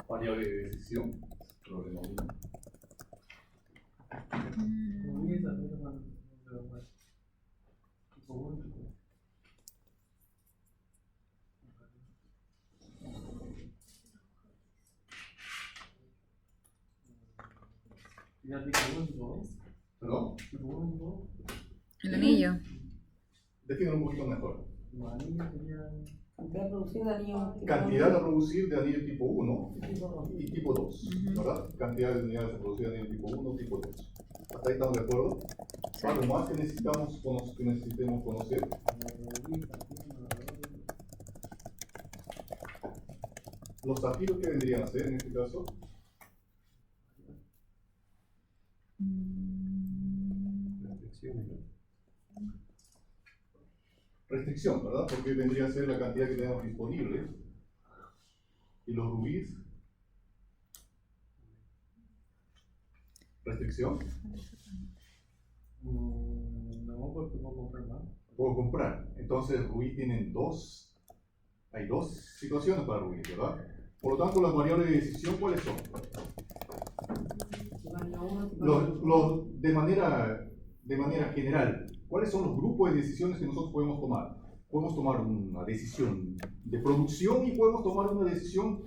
Variable de decisión, problema 1. Comienza, pero tipo único. Ya tipo único. ¿Perdón? Tipo único. El anillo. Defínelo un poquito mejor. Los anillos serían. Cantidad producida de anillos. Cantidad a producir de anillo tipo 1 Tipo 2. y tipo 2, ¿verdad? Cantidad de unidades a producir de anillo tipo 1 tipo 2. ¿Hasta ahí estamos de acuerdo? ¿Algo más que necesitemos conocer? Los zafiros que vendrían a ser en este caso. Restricción, ¿verdad? Porque vendría a ser la cantidad que tenemos disponible. Y los rubíes. Restricción. No, porque puedo comprar más. Puedo comprar. Entonces rubí tienen hay dos situaciones para rubí, ¿verdad? Por lo tanto, las variables de decisión, ¿cuáles son? De manera general, ¿cuáles son los grupos de decisiones que nosotros podemos tomar? Podemos tomar una decisión de producción y podemos tomar una decisión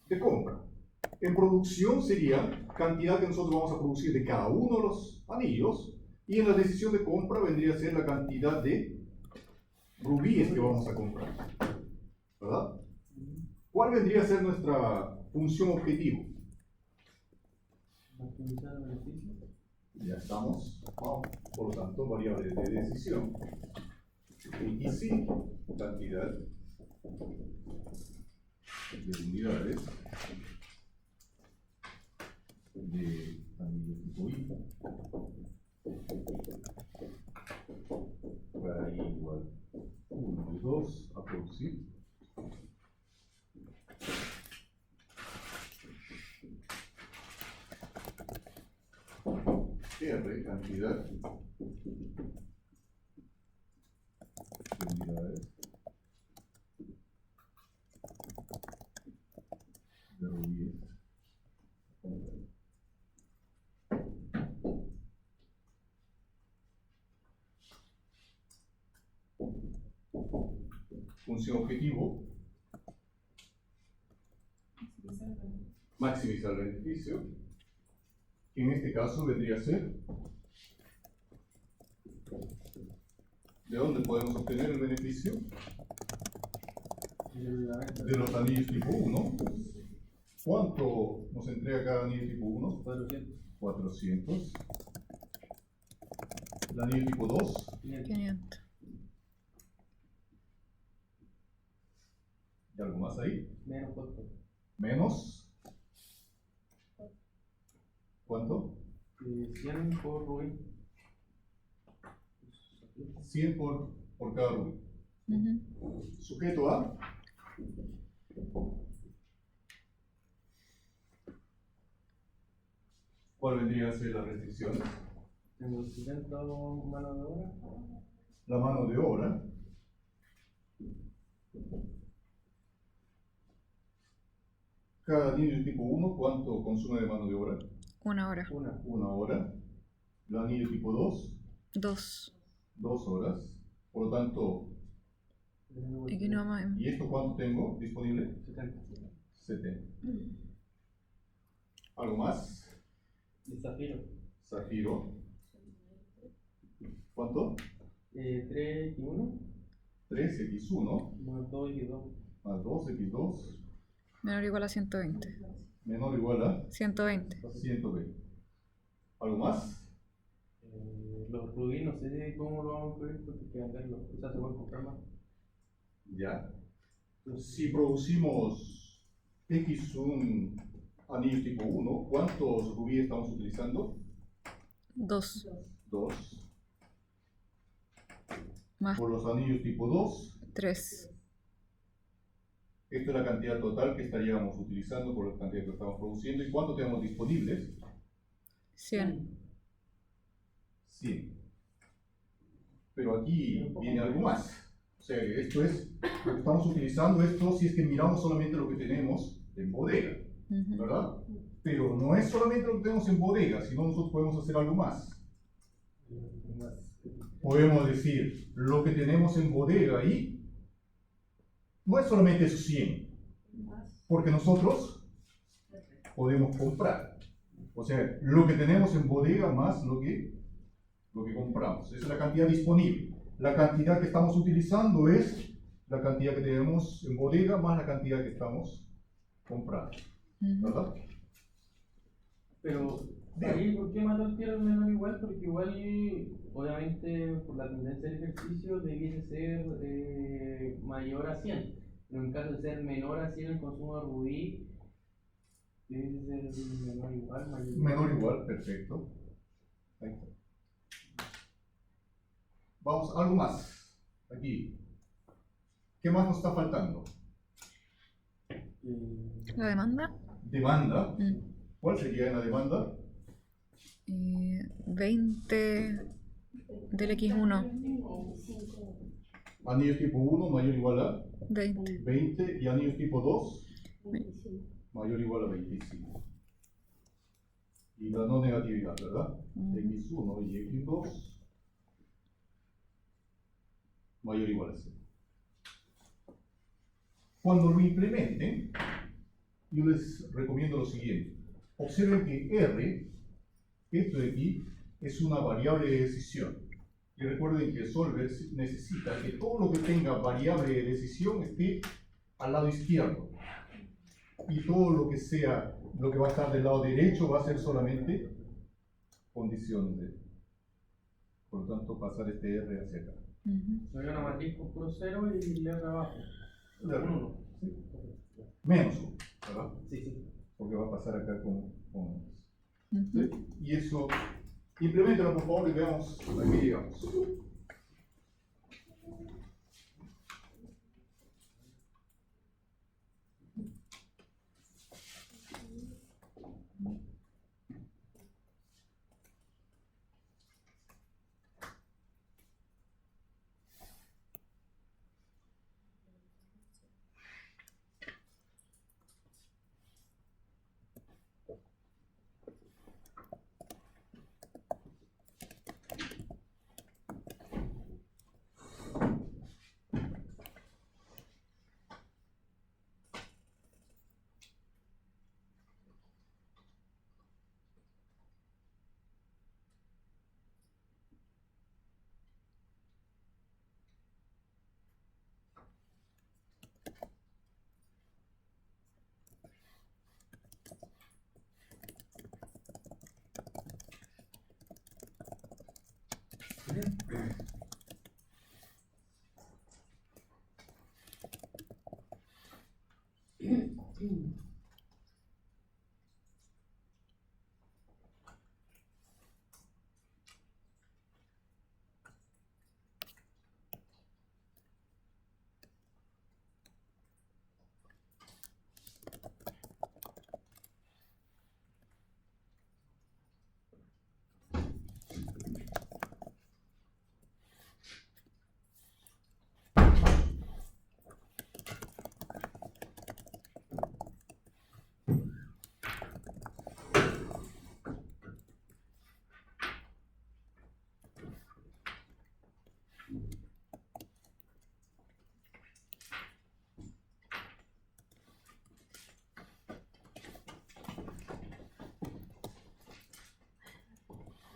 de compra. En producción sería cantidad que nosotros vamos a producir de cada uno de los anillos, y en la decisión de compra vendría a ser la cantidad de rubíes que vamos a comprar, ¿verdad? ¿Cuál vendría a ser nuestra función objetivo? Maximizar el beneficio. Ya estamos, por lo tanto, variables de decisión. Y sí, cantidad de unidades de anillo tipo I para I igual 1 y 2 a producir. R cantidad de unidades de rubíes. Función objetivo. Maximizar el beneficio. Que en este caso vendría a ser ¿De dónde podemos obtener el beneficio? De los anillos tipo 1. ¿Cuánto nos entrega cada anillo tipo 1? 400. 400. El anillo tipo 2. 500. ¿Y algo más ahí? Menos costo. Menos. ¿Cuánto? 100 por rubí. 100 por cada rubí. Ujú. Sujeto a ¿cuál vendría a ser la restricción? Tengo 60 mano de obra. La mano de obra. Cada anillo tipo 1, ¿cuánto consume de mano de obra? 1 hora. Una. 1 hora. El anillo tipo 2, 2. 2 horas. Por lo tanto, Aquí no más. ¿y esto cuánto tengo disponible? 70. 70. ¿Algo más? El zafiro. Zafiro. ¿Cuánto? 3 y 1. 3x1 Más 2 y 2. más 2x2 Menor o igual a 120. menor o igual a 120. 120. ¿Algo más? Los rubí, no sé cómo lo vamos a incluir porque hay que venderlo. O sea, se pueden comprar más. Ya. Si producimos x1 anillo tipo 1, ¿cuántos rubíes estamos utilizando? 2. 2. Más Por los anillos tipo 2, 3. esta es la cantidad total que estaríamos utilizando por la cantidad que estamos produciendo. ¿Y cuánto tenemos disponibles? 100. 100. Pero aquí viene algo más. O sea, esto es lo que estamos utilizando, esto si es que miramos solamente lo que tenemos en bodega, Ujú. ¿verdad? Pero no es solamente lo que tenemos en bodega, sino nosotros podemos hacer algo más. Podemos decir, lo que tenemos en bodega ahí, no es solamente esos 100, porque nosotros podemos comprar. O sea, lo que tenemos en bodega más lo que compramos. Esa es la cantidad disponible. La cantidad que estamos utilizando es la cantidad que tenemos en bodega más la cantidad que estamos comprando, Ujú. ¿verdad? Pero, ahí, ¿por qué matar tierra menor igual? Porque igual, obviamente, por la tendencia del ejercicio, debiese ser mayor a 100. Pero en caso de ser menor a 100 el consumo de rubí, debe ser menor igual, mayor igual. Menor o igual, perfecto. Ahí está. Vamos, algo más. Aquí. ¿Qué más nos está faltando? La demanda. Demanda. Mm. ¿Cuál sería en la demanda? 20 del X1. Anillos tipo 1 mayor o igual a 20. 20 y anillos tipo 2 mayor o igual a 25. Y la no negatividad, ¿verdad? Ujú. X1 y X2 mayor o igual a 0. Cuando lo implementen, yo les recomiendo lo siguiente. Observen que R, esto de aquí, es una variable de decisión. Y recuerden que Solver necesita que todo lo que tenga variable de decisión esté al lado izquierdo. Y todo lo que sea, lo que va a estar del lado derecho va a ser solamente condiciones de. Por lo tanto, pasar este R hacia acá. Ujú. Soy una matriz con puro 0 y letra abajo. De acuerdo. 1. ¿Sí? Menos 1, ¿verdad? Sí, sí. Porque va a pasar acá con Ujú. ¿sí? Y eso, implementalo por favor y veamos a qué llegamos.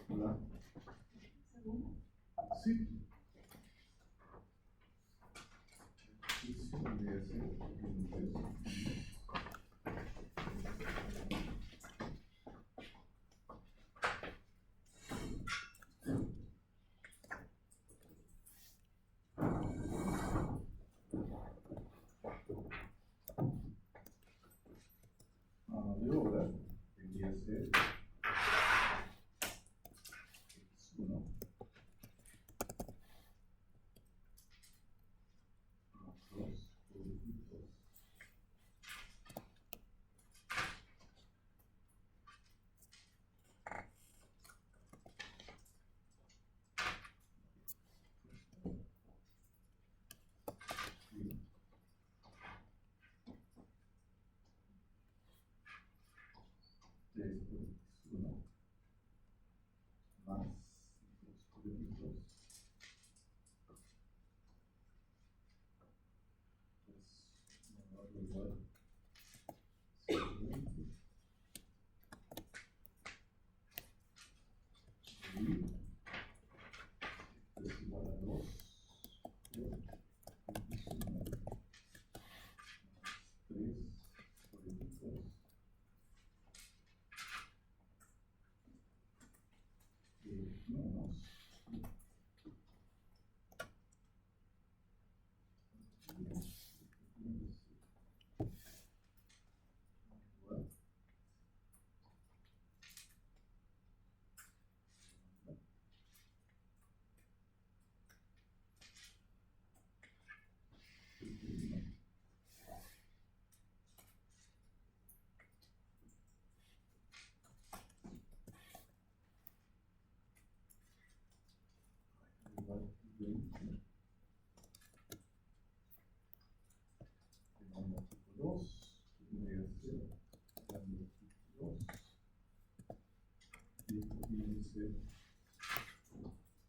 Hola. Sí. De obra tendría que ser X1 más 2 por X2. Tres por X1 más 2 por X2 es menor o igual a 120 dividido. Esto es igual a 2 por X1 más 3 por X2 menos igual igual 20 llamando a tipo 2 tendría que ser llamando a tipo 2 y esto tiene que ser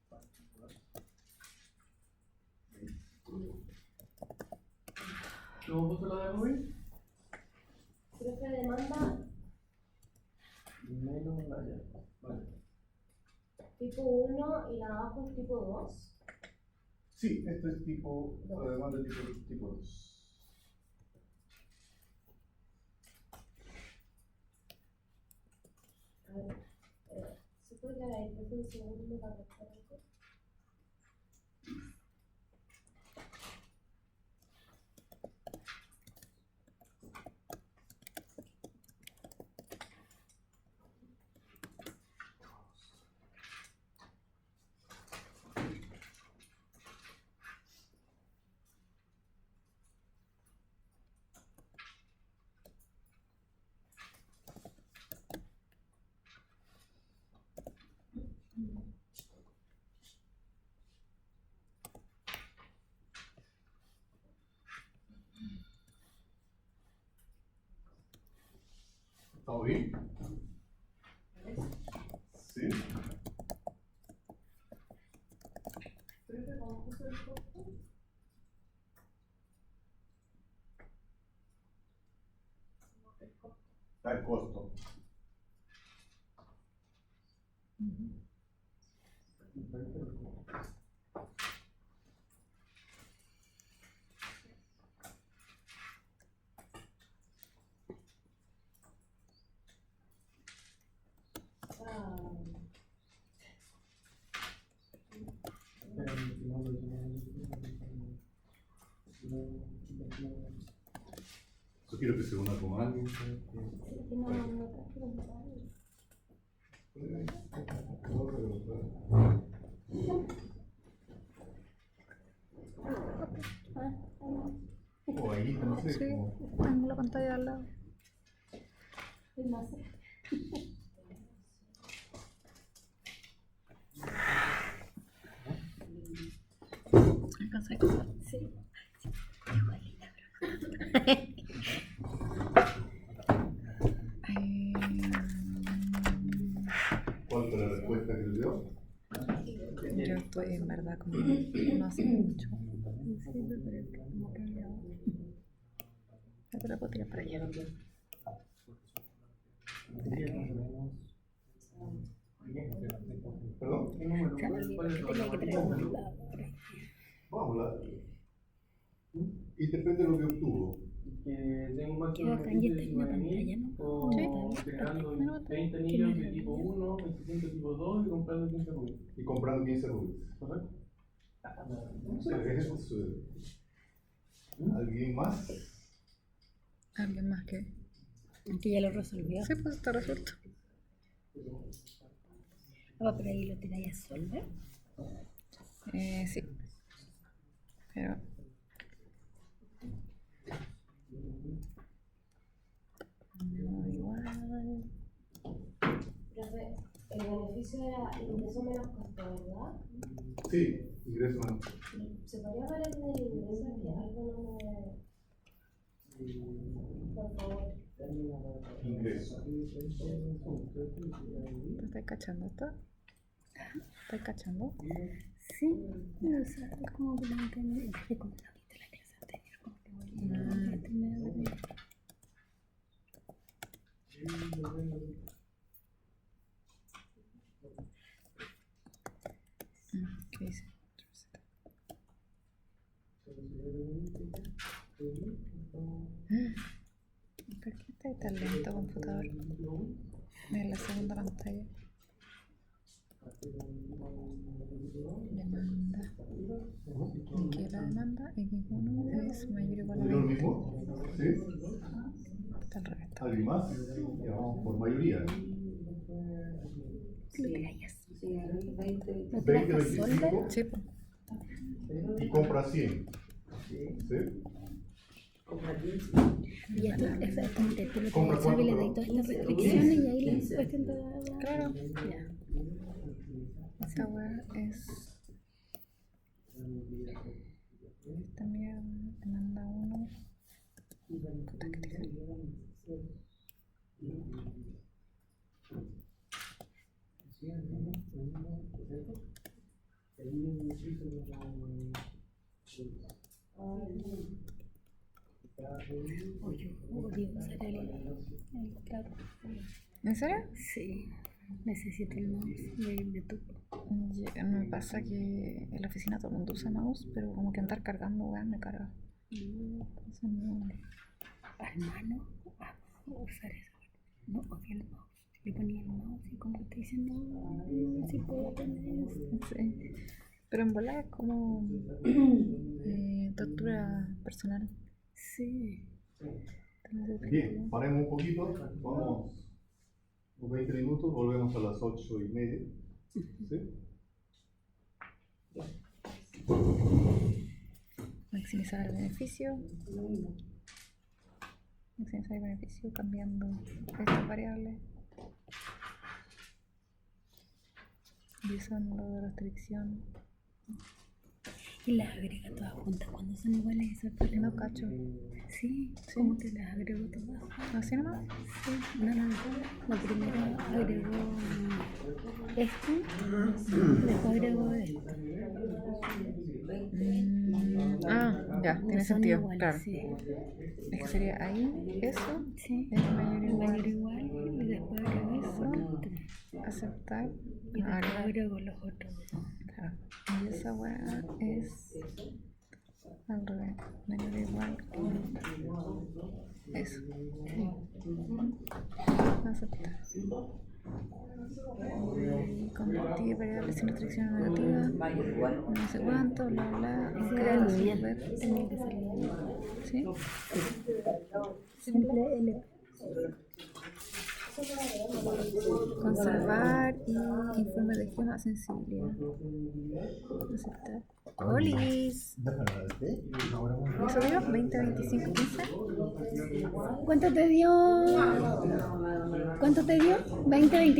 particular 20. ¿Cómo puso la de Rubén? Creo que demanda Menos la ya. Vale. tipo 1 y la de abajo es tipo 2. Sí, este es tipo, la demanda tipo 2. A ver, ¿se puede quedar ahí? Creo que un segundo para buscar algo. ¿Está bien? Sí. Creo que como puso el costo. El costo. Está el costo. Ah, quiero que se una con alguien. Sí, que no traje comentarios. O ahí, no sé. Sí, Como... tengo la pantalla al lado. Es más, Alcanza a pasar. sí. ¿Cuál fue la respuesta que le dio? Yo estoy en verdad como no hace mucho. Pero la puedo tirar para allá. ¿Perdón? ¿Qué número? ¿Cuál es el Vamos, y depende de lo que obtuvo. Que tengo un máximo Queda acá, y beneficio de está en la 19.000 pantalla, ¿no? o Sí. generando 30 anillos de tipo 1, 25 tipo 2 y comprando 15 rublos. Y comprando 15 rublos. ¿Correcto? No sé, eso es, ¿alguien más? ¿Alguien más que? Que ya lo resolvió. Sí, pues está resuelto. Ah, pero ahí lo tiráis a solver. Sí. Pero. No, igual. Profe, el beneficio era ingreso menos costo, ¿verdad? Sí, ingreso menos. ¿Se podría ver en el ingreso que algo no me... Por favor. Ingreso. ¿Te estás cachando esto? ¿Estás cachando? Sí, no, o sea, es como que lo entendí. Es que como no viste la clase anterior, como que voy a entender. ¿Qué dice? ¿Por qué está tan lento, computador? En la segunda pantalla. Demanda. ¿Qué es la demanda? X1 es mayor o igual a ¿Es lo 20. mismo? ¿Sí? Está al revés. ¿Alguien más? Ya vamos por mayoría. Lo tiráis. Sí, 20. ¿Lo 20, tiráis a solver? 25 Sí, pues. y compra 100. ¿Sí? Compra 15. Y ya tú, exactamente, tú lo Compra tiráis a solver y le cuánto, dais todas estas restricciones y ahí le 15. cuestión de... Claro. Ya. Esta wea es. Esta mierda. Demanda 1. Puta que te cago. Oye, odio usar el claro. ¿En serio? Sí, necesito el mouse de tu. Me pasa que en la oficina todo el mundo usa mouse, pero como que andar cargando, weón, me carga. Entonces no. Al mano, usar eso. No odio el mouse. Le ponía el mouse y como te dicen, no, si puedo tener eso. Sí. Pero en volar es como tortura personal. Sí. Bien, paremos un poquito. Vamos unos 20 minutos. Volvemos a las 8:30. ¿Sí? Maximizar el beneficio. Maximizar el beneficio cambiando estas variables. Y usando de restricción. Y las agrega todas juntas cuando son iguales, eso es el problema. No cacho. Sí, como que las agrego todas. ¿Así nomás? Sí, no. La primera agregó esto, después agregó esto. Ya, No tiene son sentido, iguales, claro. Sí, Es que sería ahí, eso, sí. es mayor o El igual, mayor igual y después agrego eso. aceptar, Y después agregar, agrego los otros dos. claro. Y esa weá es al revés, mayor o igual que eso. Aceptar. Convertir variables sin restricción negativa. Vaya, igual. No sé cuánto, bla bla. Ese era el Sitio bien. web. Tenía que ser bien. ¿Sí? Simple L. Conservar y informe de esquema sensibilidad. Aceptar. ¡Olis! ¿Eso dio? 20, 25, 15. ¿Cuánto te dio? ¿Cuánto te dio? 20, 25.